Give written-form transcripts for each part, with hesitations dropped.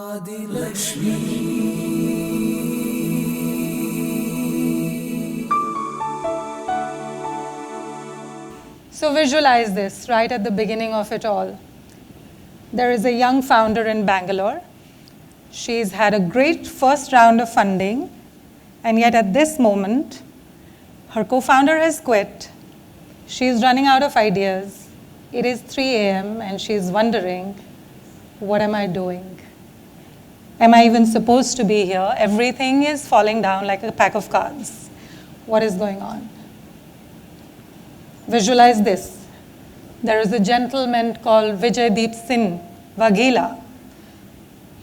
So visualize this right at the beginning of it all. There is a young founder in Bangalore. She's had a great first round of funding, and yet at this moment, her co-founder has quit. She's running out of ideas. It is 3 a.m. and she's wondering, what am I doing? Am I even supposed to be here? Everything is falling down like a pack of cards. What is going on? Visualize this. There is a gentleman called Vijaydeep Singh Waghela.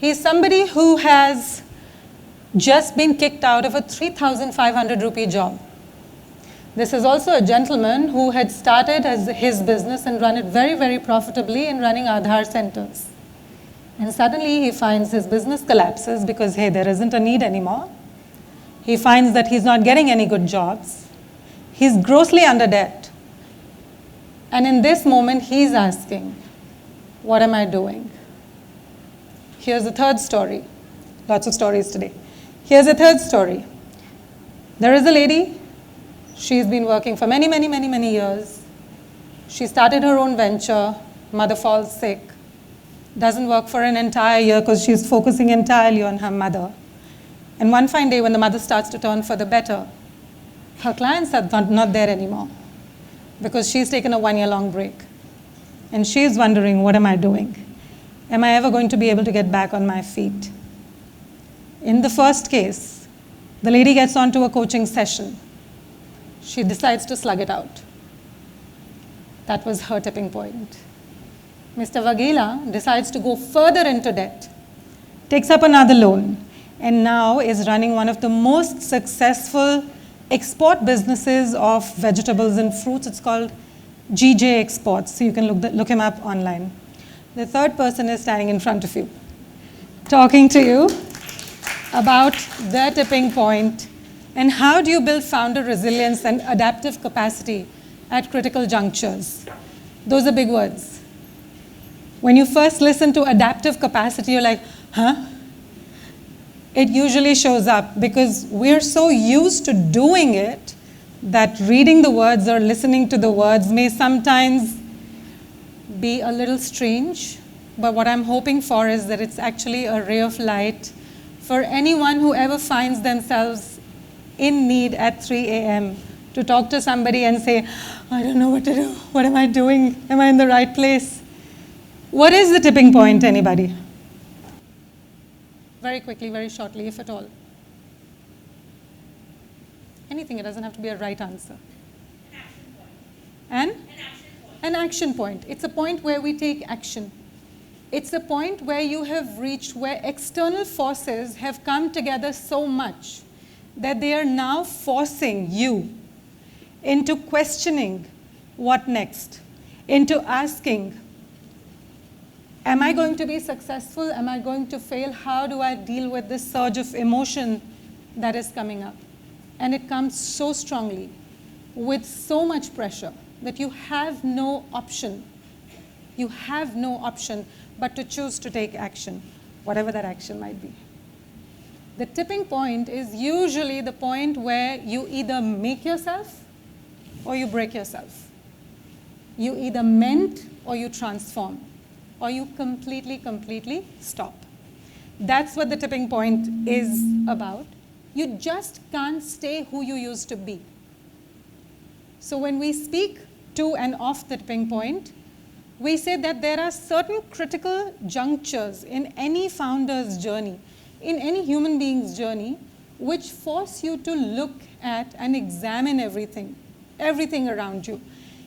He's somebody who has just been kicked out of a 3,500 rupee job. This is also a gentleman who had started as his business and run it very, very profitably in running Aadhaar centers. And suddenly he finds his business collapses because, hey, there isn't a need anymore. He finds that he's not getting any good jobs. He's grossly under debt. And in this moment, he's asking, what am I doing? Here's a third story. Lots of stories today. Here's a third story. There is a lady. She's been working for many, many, many, many years. She started her own venture. Mother falls sick. Doesn't work for an entire year because she's focusing entirely on her mother. And one fine day when the mother starts to turn for the better, her clients are not there anymore because she's taken a 1-year-long break. And she's wondering, what am I doing? Am I ever going to be able to get back on my feet? In the first case, the lady gets onto a coaching session. She decides to slug it out. That was her tipping point. Mr. Waghela decides to go further into debt, takes up another loan, and now is running one of the most successful export businesses of vegetables and fruits. It's called GJ Exports, so you can look him up online. The third person is standing in front of you, talking to you about their tipping point and how do you build founder resilience and adaptive capacity at critical junctures. Those are big words. When you first listen to adaptive capacity, you're like, huh? It usually shows up because we're so used to doing it that reading the words or listening to the words may sometimes be a little strange. But what I'm hoping for is that it's actually a ray of light for anyone who ever finds themselves in need at 3 a.m. to talk to somebody and say, I don't know what to do. What am I doing? Am I in the right place? What is the tipping point, anybody? Very quickly, very shortly, if at all. Anything, it doesn't have to be a right answer. An action point. An action point. It's a point where we take action. It's a point where you have reached where external forces have come together so much that they are now forcing you into questioning what next, into asking, am I going to be successful? Am I going to fail? How do I deal with this surge of emotion that is coming up? And it comes so strongly, with so much pressure, that you have no option. You have no option but to choose to take action, whatever that action might be. The tipping point is usually the point where you either make yourself or you break yourself. You either mend or you transform, or you completely stop. That's what the tipping point is about. You just can't stay who you used to be. So when we speak to and off the tipping point, we say that there are certain critical junctures in any founder's journey, in any human being's journey, which force you to look at and examine everything around you.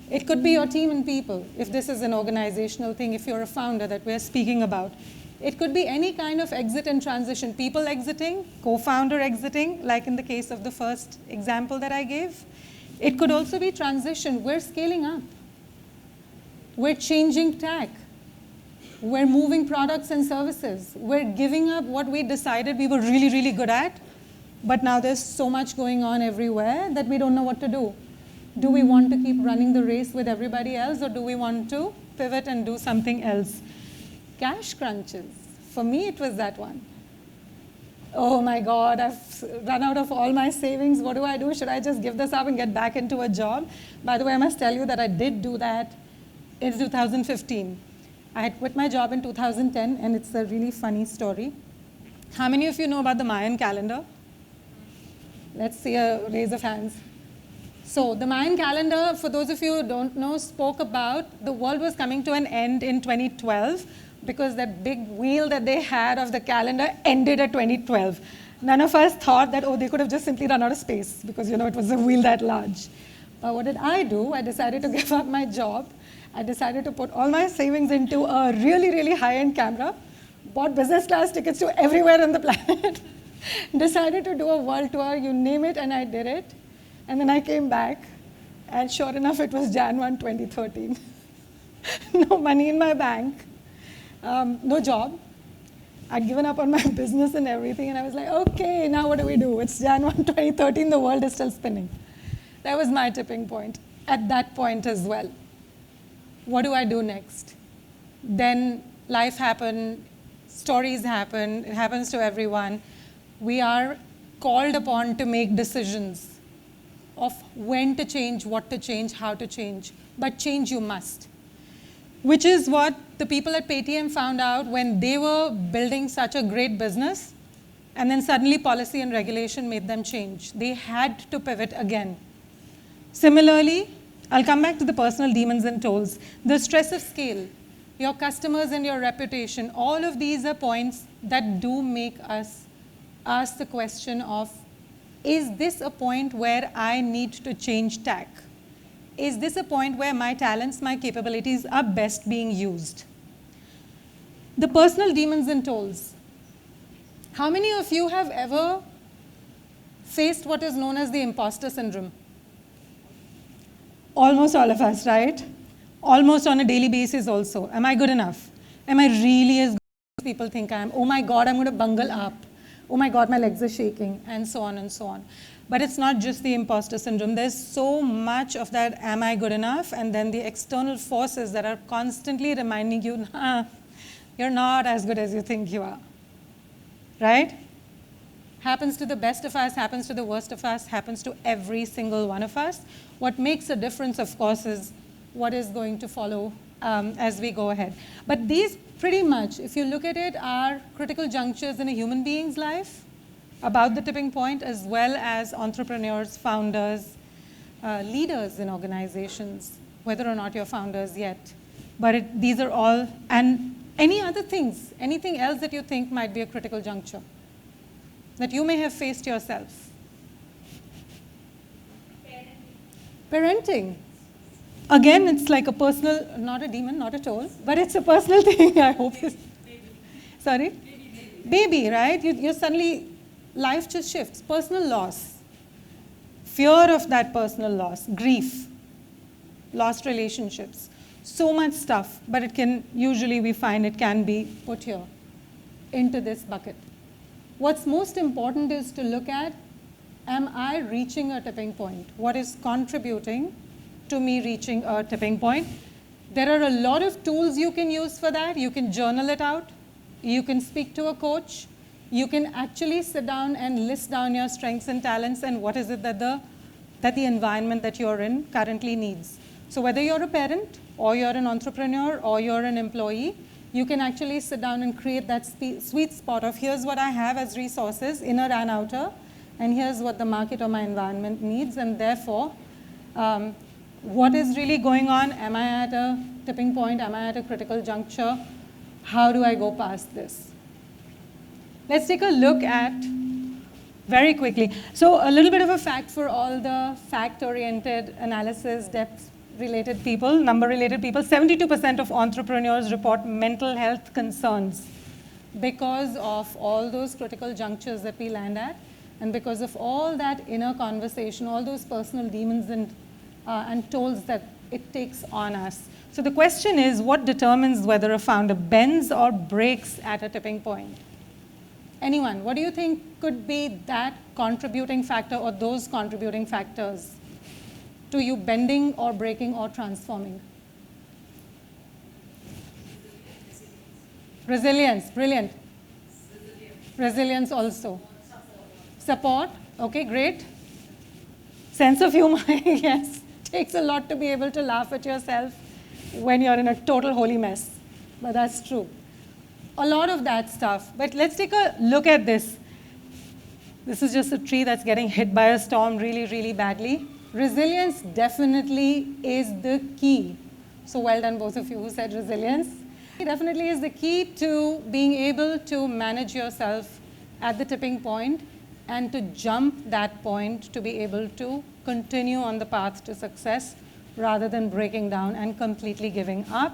It could be your team and people, if this is an organizational thing, if you're a founder that we're speaking about. It could be any kind of exit and transition, people exiting, co-founder exiting, like in the case of the first example that I gave. It could also be transition. We're scaling up. We're changing tack. We're moving products and services. We're giving up what we decided we were really, really good at, but now there's so much going on everywhere that we don't know what to do. Do we want to keep running the race with everybody else, or do we want to pivot and do something else? Cash crunches, For me, it was that one. Oh my God, I've run out of all my savings. What do I do? Should I just give this up and get back into a job? By the way, I must tell you that I did do that in 2015. I had quit my job in 2010, and it's a really funny story. How many of you know about the Mayan calendar? Let's see a raise of hands. So the Mayan calendar, for those of you who don't know, spoke about the world was coming to an end in 2012 because that big wheel that they had of the calendar ended at 2012. None of us thought that, oh, they could have just simply run out of space because, it was a wheel that large. But what did I do? I decided to give up my job. I decided to put all my savings into a really, really high-end camera, bought business class tickets to everywhere on the planet, decided to do a world tour, you name it, and I did it. And then I came back, and sure enough, it was Jan 1, 2013. No money in my bank, no job. I'd given up on my business and everything, and I was like, okay, now what do we do? It's Jan 1, 2013, the world is still spinning. That was my tipping point at that point as well. What do I do next? Then life happened, stories happen, it happens to everyone. We are called upon to make decisions of when to change, what to change, how to change. But change you must. Which is what the people at Paytm found out when they were building such a great business, and then suddenly policy and regulation made them change. They had to pivot again. Similarly, I'll come back to the personal demons and tolls. The stress of scale, your customers and your reputation, all of these are points that do make us ask the question of, is this a point where I need to change tack? Is this a point where my talents, my capabilities are best being used? The personal demons and tolls. How many of you have ever faced what is known as the imposter syndrome? Almost all of us, right? Almost on a daily basis also. Am I good enough? Am I really as good as people think I am? Oh my God, I'm going to bungle up. Oh my God, my legs are shaking, and so on and so on. But it's not just the imposter syndrome. There's so much of that, am I good enough? And then the external forces that are constantly reminding you, nah, you're not as good as you think you are. Right? Happens to the best of us, happens to the worst of us, happens to every single one of us. What makes a difference, of course, is what is going to follow as we go ahead. But these pretty much, if you look at it, are critical junctures in a human being's life about the tipping point, as well as entrepreneurs, founders, leaders in organizations, whether or not you're founders yet. But these are all, and any other things, anything else that you think might be a critical juncture that you may have faced yourself. Parenting. Again, it's like a personal, not a demon, not a toll, but it's a personal thing, I hope. Baby. Sorry? Baby, right? You suddenly, life just shifts. Personal loss. Fear of that personal loss. Grief. Lost relationships. So much stuff, but it can, usually we find it can be put here into this bucket. What's most important is to look at, am I reaching a tipping point? What is contributing to me reaching a tipping point? There are a lot of tools you can use for that. You can journal it out. You can speak to a coach. You can actually sit down and list down your strengths and talents and what is it that the environment that you're in currently needs. So whether you're a parent or you're an entrepreneur or you're an employee, you can actually sit down and create that sweet spot of here's what I have as resources, inner and outer, and here's what the market or my environment needs, and therefore, what is really going on? Am I at a tipping point? Am I at a critical juncture? How do I go past this? Let's take a look at, very quickly, so a little bit of a fact for all the fact-oriented analysis, depth-related people, number-related people. 72% of entrepreneurs report mental health concerns because of all those critical junctures that we land at, and because of all that inner conversation, all those personal demons and tolls that it takes on us. So the question is, what determines whether a founder bends or breaks at a tipping point? Anyone, what do you think could be that contributing factor or those contributing factors to you bending or breaking or transforming? Resilience, brilliant. Resilience also. Support, okay, great. Sense of humor, yes. Takes a lot to be able to laugh at yourself when you're in a total holy mess. But that's true. A lot of that stuff. But let's take a look at this. This is just a tree that's getting hit by a storm really, really badly. Resilience definitely is the key. So well done, both of you who said resilience. It definitely is the key to being able to manage yourself at the tipping point and to jump that point to be able to continue on the path to success rather than breaking down and completely giving up.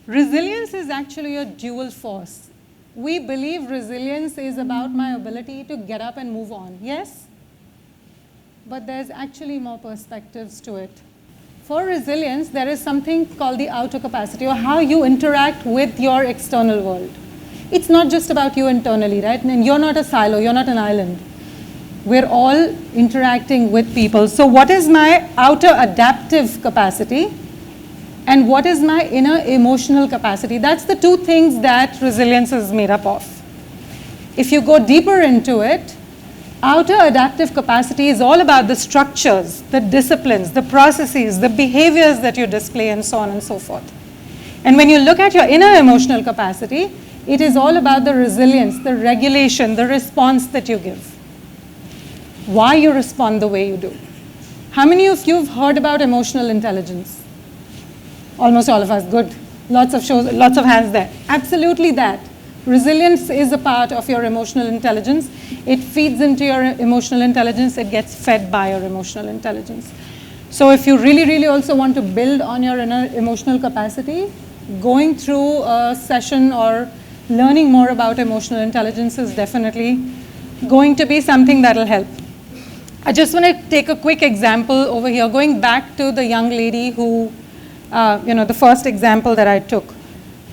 Resilience is actually a dual force. We believe resilience is about my ability to get up and move on. Yes? But there's actually more perspectives to it. For resilience, there is something called the outer capacity, or how you interact with your external world. It's not just about you internally, right? And you're not a silo, you're not an island. We're all interacting with people. So what is my outer adaptive capacity? And what is my inner emotional capacity? That's the two things that resilience is made up of. If you go deeper into it, outer adaptive capacity is all about the structures, the disciplines, the processes, the behaviors that you display, and so on and so forth. And when you look at your inner emotional capacity, it is all about the resilience, the regulation, the response that you give. Why you respond the way you do. How many of you have heard about emotional intelligence? Almost all of us, good. Lots of shows, lots of hands there. Absolutely that. Resilience is a part of your emotional intelligence. It feeds into your emotional intelligence. It gets fed by your emotional intelligence. So if you really, really also want to build on your inner emotional capacity, going through a session or learning more about emotional intelligence is definitely going to be something that will help. I just want to take a quick example over here, going back to the young lady who, the first example that I took,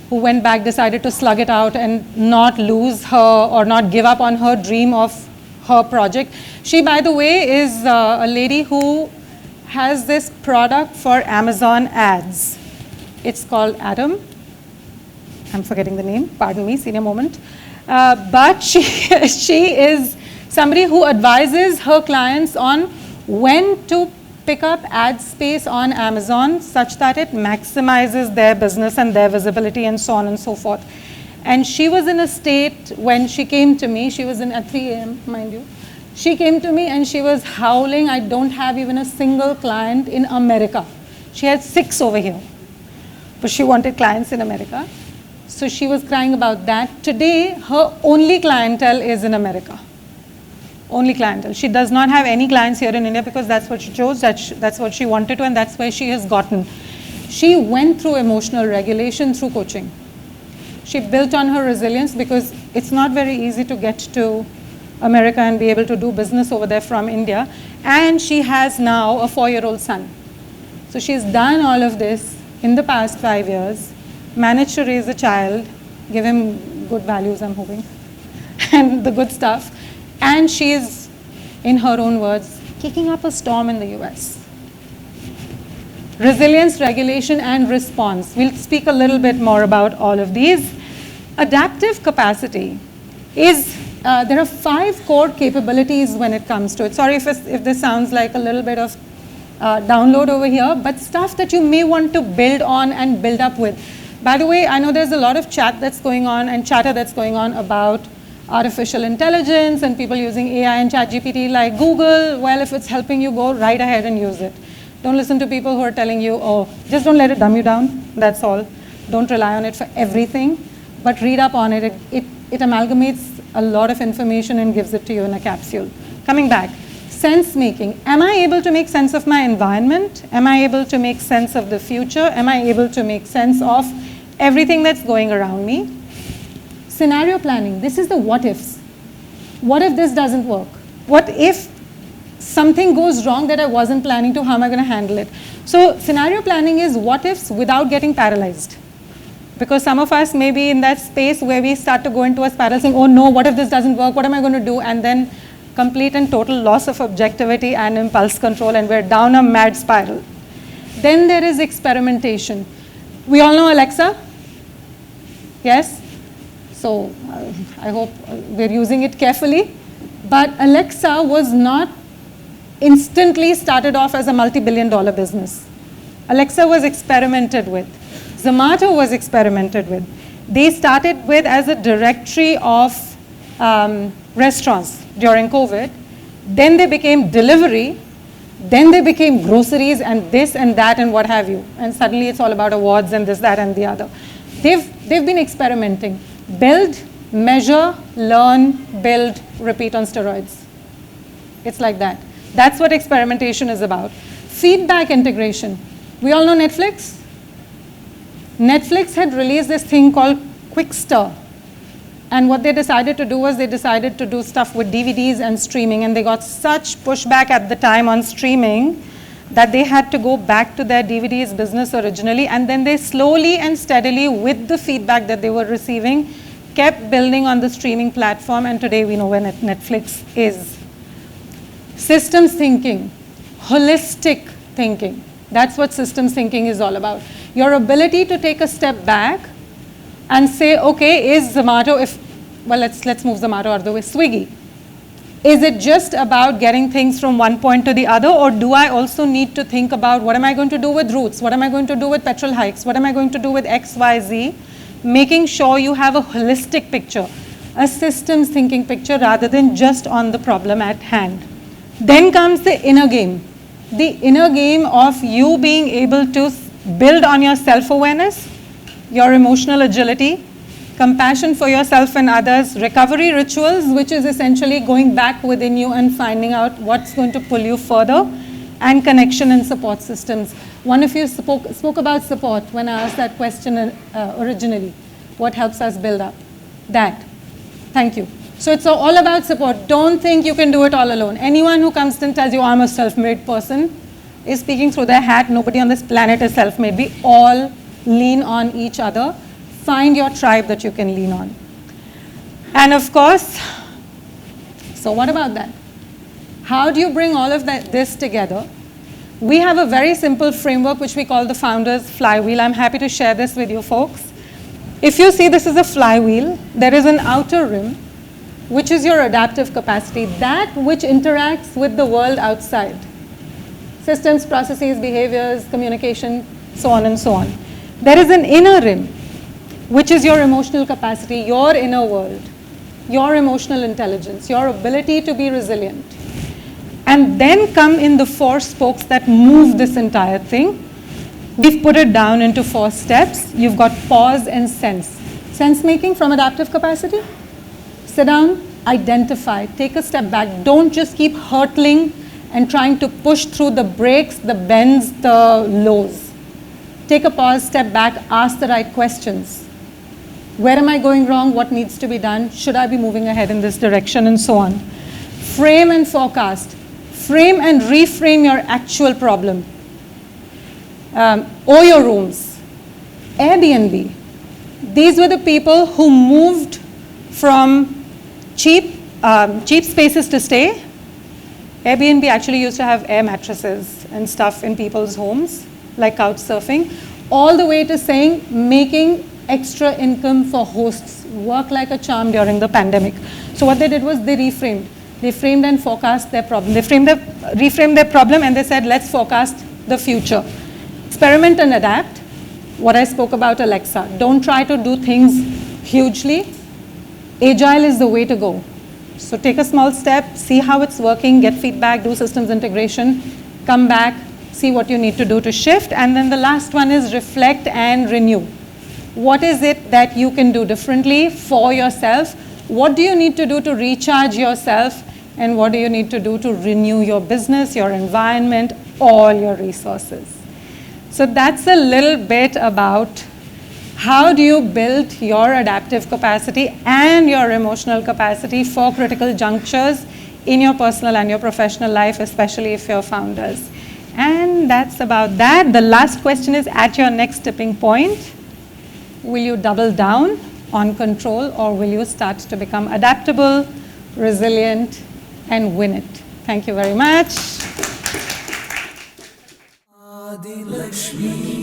who went back, decided to slug it out and not lose her or not give up on her dream of her project. She, by the way, is a lady who has this product for Amazon ads. It's called Adam. I'm forgetting the name, pardon me, senior moment. But she is somebody who advises her clients on when to pick up ad space on Amazon such that it maximizes their business and their visibility and so on and so forth. And she was in a state when she came to me, she was in at 3 a.m., mind you. She came to me and she was howling, I don't have even a single client in America. She had 6 over here, but she wanted clients in America. So she was crying about that. Today, her only clientele is in America. Only clientele. She does not have any clients here in India because that's what she chose, that's what she wanted to, and that's where she has gotten. She went through emotional regulation through coaching. She built on her resilience because it's not very easy to get to America and be able to do business over there from India. And she has now a 4-year-old son. So she's done all of this in the past 5 years, managed to raise a child, give him good values, I'm hoping, and the good stuff. And she is, in her own words, kicking up a storm in the US. Resilience, regulation, and response. We'll speak a little bit more about all of these. Adaptive capacity is, there are 5 core capabilities when it comes to it. Sorry if this sounds like a little bit of download over here, but stuff that you may want to build on and build up with. By the way, I know there's a lot of chat that's going on and chatter that's going on about artificial intelligence and people using AI and ChatGPT like Google. Well, if it's helping you, go right ahead and use it. Don't listen to people who are telling you, oh, just don't let it dumb you down, that's all. Don't rely on it for everything, but read up on it. It amalgamates a lot of information and gives it to you in a capsule. Coming back, sense making. Am I able to make sense of my environment? Am I able to make sense of the future? Am I able to make sense of everything that's going around me? Scenario planning, this is the what ifs. What if this doesn't work? What if something goes wrong that I wasn't planning to, how am I going to handle it? So scenario planning is what ifs without getting paralyzed. Because some of us may be in that space where we start to go into a spiral saying, oh no, what if this doesn't work? What am I going to do? And then complete and total loss of objectivity and impulse control, and we're down a mad spiral. Then there is experimentation. We all know Alexa? Yes? So I hope we're using it carefully. But Alexa was not instantly started off as a multi-billion-dollar business. Alexa was experimented with. Zomato was experimented with. They started with as a directory of restaurants during COVID. Then they became delivery. Then they became groceries and this and that and what have you. And suddenly it's all about awards and this, that, and the other. They've been experimenting. Build, measure, learn, build, repeat on steroids. It's like that. That's what experimentation is about. Feedback integration. We all know Netflix? Netflix had released this thing called Quickster. And what they decided to do was they decided to do stuff with DVDs and streaming, and they got such pushback at the time on streaming that they had to go back to their DVDs business originally, and then they slowly and steadily, with the feedback that they were receiving, kept building on the streaming platform, and today we know where Netflix is. Systems thinking, holistic thinking. That's what systems thinking is all about. Your ability to take a step back and say, okay, is Zomato, let's move Zomato out of the way, Swiggy. Is it just about getting things from one point to the other, or do I also need to think about what am I going to do with routes? What am I going to do with petrol hikes? What am I going to do with X, Y, Z? Making sure you have a holistic picture, a systems thinking picture rather than just on the problem at hand. Then comes the inner game. The inner game of you being able to build on your self-awareness, your emotional agility, compassion for yourself and others, recovery rituals, which is essentially going back within you and finding out what's going to pull you further, and connection and support systems. One of you spoke about support when I asked that question originally. What helps us build up? That. Thank you. So it's all about support. Don't think you can do it all alone. Anyone who comes and tells you I'm a self-made person is speaking through their hat. Nobody on this planet is self-made. We all lean on each other. Find your tribe that you can lean on. And of course, so what about that? How do you bring all of this together? We have a very simple framework which we call the Founders Flywheel. I'm happy to share this with you folks. If you see this is a flywheel, there is an outer rim, which is your adaptive capacity, that which interacts with the world outside. Systems, processes, behaviors, communication, so on and so on. There is an inner rim, which is your emotional capacity, your inner world, your emotional intelligence, your ability to be resilient. And then come in the 4 spokes that move this entire thing. We've put it down into 4 steps. You've got pause and sense. Sense making from adaptive capacity. Sit down, identify, take a step back. Don't just keep hurtling and trying to push through the breaks, the bends, the lows. Take a pause, step back, ask the right questions. Where am I going wrong? What needs to be done? Should I be moving ahead in this direction? And so on. Frame and forecast. Frame and reframe your actual problem. Or your rooms. Airbnb. These were the people who moved from cheap spaces to stay. Airbnb actually used to have air mattresses and stuff in people's homes, like couch surfing, all the way to saying making extra income for hosts work like a charm during the pandemic. So what they did was they reframed. They framed and forecast their problem. They reframed their problem and they said, let's forecast the future. Experiment and adapt. What I spoke about Alexa. Don't try to do things hugely. Agile is the way to go. So take a small step, see how it's working, get feedback, do systems integration, come back, see what you need to do to shift. And then the last one is reflect and renew. What is it that you can do differently for yourself? What do you need to do to recharge yourself? And what do you need to do to renew your business, your environment, all your resources? So that's a little bit about how do you build your adaptive capacity and your emotional capacity for critical junctures in your personal and your professional life, especially if you're founders. And that's about that. The last question is, at your next tipping point, will you double down on control, or will you start to become adaptable, resilient, and win it? Thank you very much. LXMI.